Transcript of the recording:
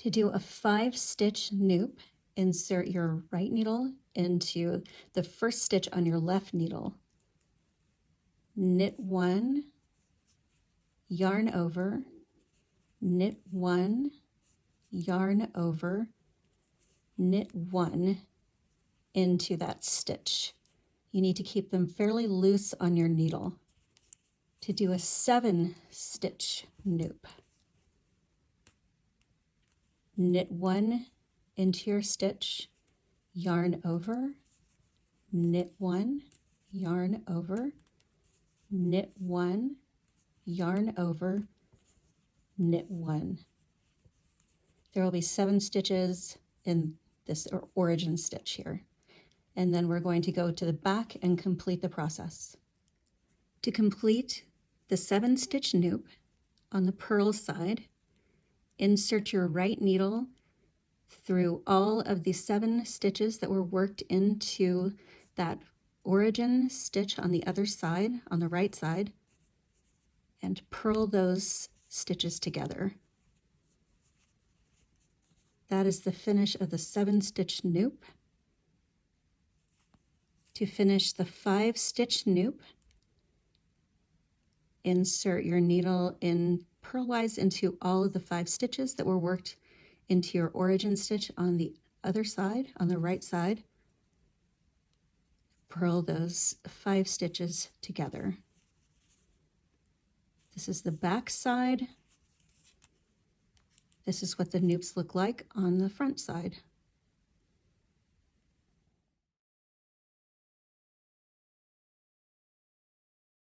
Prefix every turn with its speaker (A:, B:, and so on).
A: To do a 5-stitch nupp, insert your right needle into the first stitch on your left needle. Knit 1, yarn over, knit 1, yarn over, knit 1 into that stitch. You need to keep them fairly loose on your needle. To do a 7-stitch nupp, knit 1 into your stitch, yarn over, knit 1, yarn over, knit 1, yarn over, knit 1. There will be 7 stitches in this origin stitch here. And then we're going to go to the back and complete the process. To complete the 7-stitch nupp on the purl side, insert your right needle through all of the 7 stitches that were worked into that origin stitch on the other side, on the right side, and purl those stitches together. That is the finish of the 7-stitch nupp. To finish the 5-stitch nupp, insert your needle in purlwise into all of the 5 stitches that were worked into your origin stitch on the other side, on the right side. Purl those 5 stitches together. This is the back side. This is what the nupps look like on the front side.